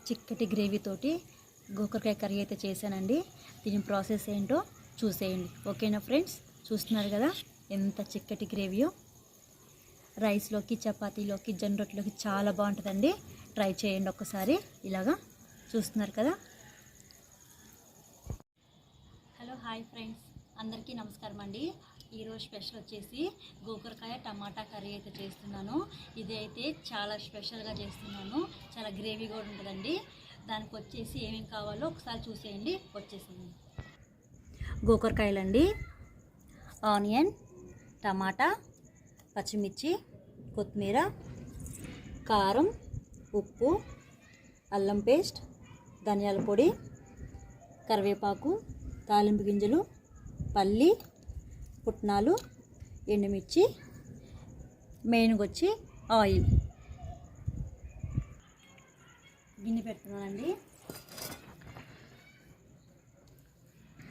చిక్కటి గ్రేవీతోటి గోకరకాయ కర్రీ అయితే చేశానండి. దీని ప్రాసెస్ ఏంటో చూసేయండి. ఓకేనా ఫ్రెండ్స్? చూస్తున్నారు కదా ఎంత చిక్కటి గ్రేవీయో. రైస్లోకి, చపాతీలోకి, జొన్న రొట్టెలోకి చాలా బాగుంటుందండి. ట్రై చేయండి ఒక్కసారి. ఇలాగా చూస్తున్నారు కదా. హలో, హాయ్ ఫ్రెండ్స్, అందరికీ నమస్కారం అండి. ఈరోజు స్పెషల్ వచ్చేసి గోకరకాయ టమాటా కర్రీ అయితే చేస్తున్నాను. ఇది అయితే చాలా స్పెషల్గా చేస్తున్నాను. చాలా గ్రేవీ కూడా ఉంటుందండి. దానికి వచ్చేసి ఏమేమి కావాలో ఒకసారి చూసేయండి. వచ్చేసింది గోకరకాయలండి, ఆనియన్, టమాటా, పచ్చిమిర్చి, కొత్తిమీర, కారం, ఉప్పు, అల్లం పేస్ట్, ధనియాల పొడి, కరివేపాకు, తాలింపు గింజలు, పల్లి, పుట్నాలు, ఎండుమిర్చి, మెయిన్గా వచ్చి ఆయిల్. గిన్నె పెడుతున్నానండి.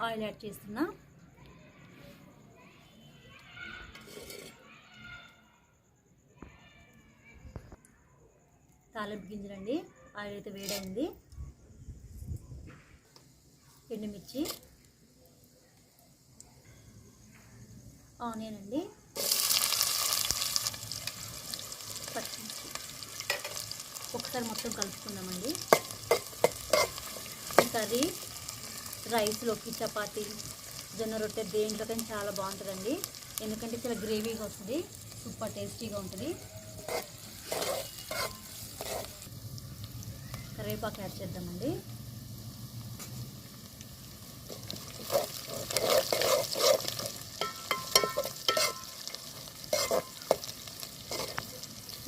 ఆయిల్ యాడ్ చేస్తున్నా. తాలింపు గింజలండి. ఆయిల్ అయితే వేడైంది. ఎండుమిర్చి, ఆనియన్ అండి, పచ్చిమిర్చి ఒకసారి మొత్తం కలుపుకుందామండి. ఈ కర్రీ రైస్లోకి, చపాతీ, జొన్న రొట్టె, దేంట్లోకైనా చాలా బాగుంటుందండి. ఎందుకంటే చాలా గ్రేవీగా వస్తుంది, సూపర్ టేస్టీగా ఉంటుంది. కరివేపాకు యాడ్ చేద్దామండి.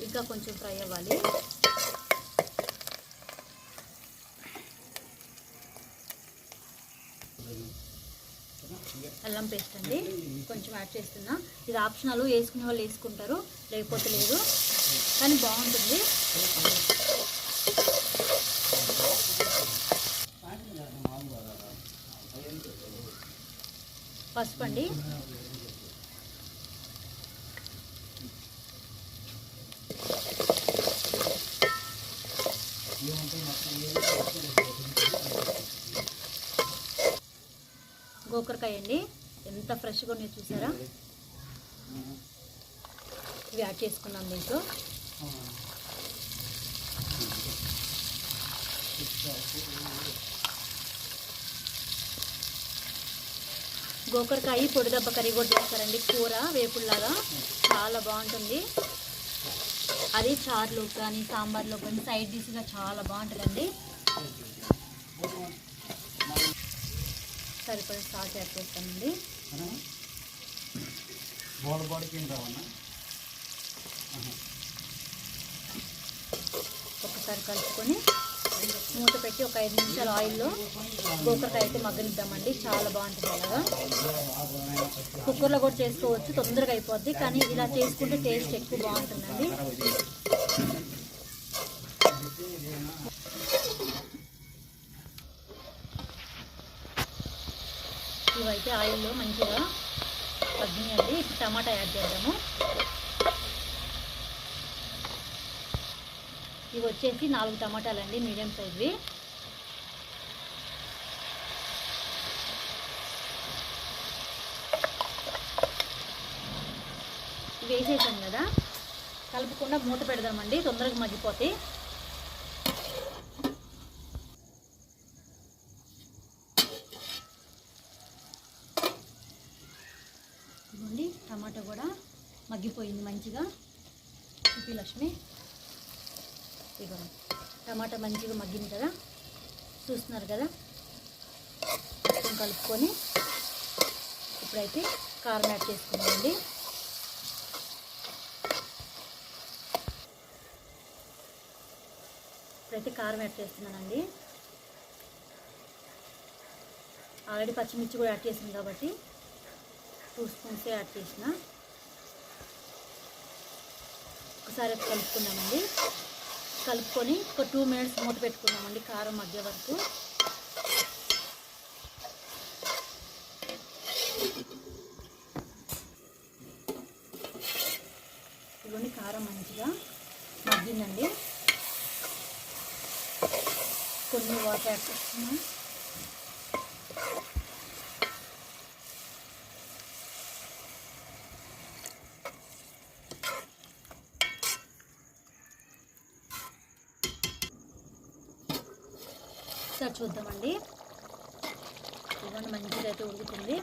ఇంకా కొంచెం ఫ్రై అవ్వాలి. అల్లం పేస్ట్ అండి కొంచెం యాడ్ చేస్తున్నా. ఇది ఆప్షనల్, వేసుకునే వాళ్ళు వేసుకుంటారు, లేకపోతే లేదు, కానీ బాగుంటుంది. పసుపు అండి, గోకరకాయ అండి ఎంత ఫ్రెష్గా ఉన్నాయో చూసారా. ఇవి యాడ్ చేసుకున్నాం దీంట్లో. గోకరకాయ పొడి దెబ్బ కర్రీ కూడా చేస్తారండి, కూర వేపుడులాగా చాలా బాగుంటుంది. అది చారులో కానీ, సాంబార్లో కానీ సైడ్ డిష్గా చాలా బాగుంటుందండి. సరిపడే సాల్ట్ యాడ్ చేస్తామండి. ఒకసారి కలుపుకొని మూత పెట్టి ఒక 5 నిమిషాలు ఆయిల్లో గోకరకాయ అయితే మగ్గనిద్దామండి. చాలా బాగుంటుంది. అలాగా కుక్కర్లో కూడా చేసుకోవచ్చు, తొందరగా అయిపోద్ది, కానీ ఇలా చేసుకుంటే టేస్ట్ ఎక్కువ బాగుంటుందండి. ఇవైతే ఆయిల్లో మంచిగా మగ్గినాయండి. ఇప్పుడు టమాటా యాడ్ చేద్దాము. ఇవి వచ్చేసి 4 టమాటాలండి, మీడియం సైజ్వి. ఇవి వేసేసాం కదా, కలుపుకుండా మూత పెడదామండి, తొందరగా మగ్గిపోతాయి. ఇదిగోండి, టమాటా కూడా మగ్గిపోయింది మంచిగా. చూపి లక్ష్మి, ఇదిగో టమాటా మంచిగా మగ్గింది కదా, చూస్తున్నారు కదా. మొత్తం కలుపుకొని ఇప్పుడైతే కారం యాడ్ చేసుకున్నామండి. ఇప్పుడైతే కారం యాడ్ చేస్తున్నానండి. ఆల్రెడీ పచ్చిమిర్చి కూడా యాడ్ చేసింది కాబట్టి 2 స్పూన్స్ యాడ్ చేసిన. ఒకసారి కలుపుకున్నామండి. కలుపుకొని ఒక 2 మినిట్స్ మూత పెట్టుకున్నామండి కారం మధ్య వరకు. ఇవన్నీ కారం మంచిగా మగ్గిందండి. కొన్ని వాటర్ యాడ్ చేస్తున్నాం. ఒకసారి చూద్దామండి. ఇవన్నీ మంచిగా అయితే ఉడుకుతుంది.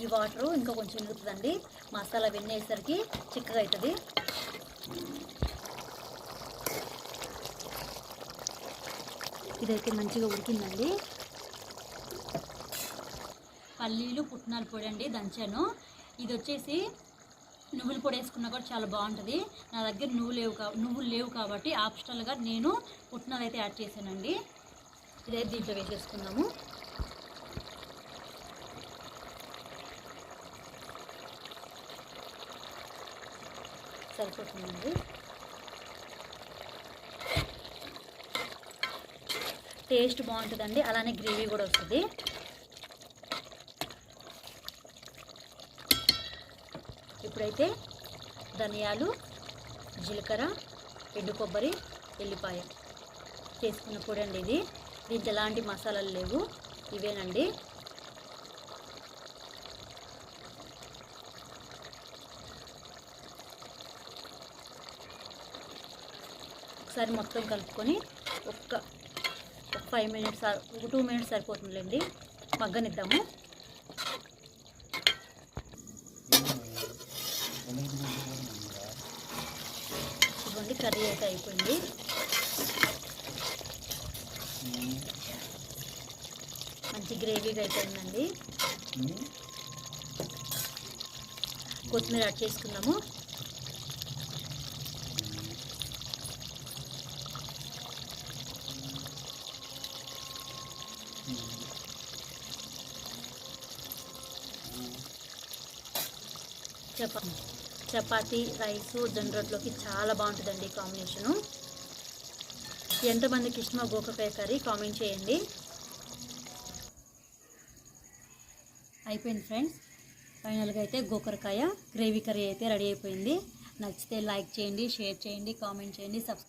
ఈ వాటరు ఇంకా కొంచెం ఉడుకుతుందండి. మసాలా అవన్నీ వేసరికి చిక్కగా అవుతుంది. ఇదైతే మంచిగా ఉడికిందండి. పల్లీలు పుట్నాల పొడి అండి దంచాను. ఇది వచ్చేసి నువ్వుల పొడి వేసుకున్నా కూడా చాలా బాగుంటుంది. నా దగ్గర నువ్వులు లేవు కాబట్టి ఆప్షనల్గా నేను పుట్నాలు అయితే యాడ్ చేశానండి. ఇదైతే దీంట్లో వేసేసుకున్నాము. సరిపోతుందండి. టేస్ట్ బాగుంటుందండి, అలానే గ్రేవీ కూడా వస్తుంది. ఇప్పుడైతే ధనియాలు, జీలకర్ర, ఎండు కొబ్బరి, ఎల్లిపాయ చేసుకున్న పొడి అండి ఇది. దీంట్లో ఎలాంటి మసాలాలు లేవు, ఇవేనండి. ఒకసారి మొత్తం కలుపుకొని ఒక 5 మినిట్స్, ఒక 2 మినిట్స్ సరిపోతుందిలేండి, మగ్గనిద్దాము. ఇదిగోండి కర్రీ అయితే అయిపోయింది. మంచి గ్రేవీగా అయిపోయిందండి. కొత్తిమీర యాడ్ చేసుకుందాము. చపాతీ, రైసు, జొన్న రొట్టెలోకి చాలా బాగుంటుందండి కాంబినేషను. ఎంతమందికి ఇష్టమో గోకరకాయ కర్రీ కామెంట్ చేయండి. అయిపోయింది ఫ్రెండ్స్. ఫైనల్గా అయితే గోకరకాయ గ్రేవీ కర్రీ అయితే రెడీ అయిపోయింది. నచ్చితే లైక్ చేయండి, షేర్ చేయండి, కామెంట్ చేయండి, సబ్స్క్రైబ్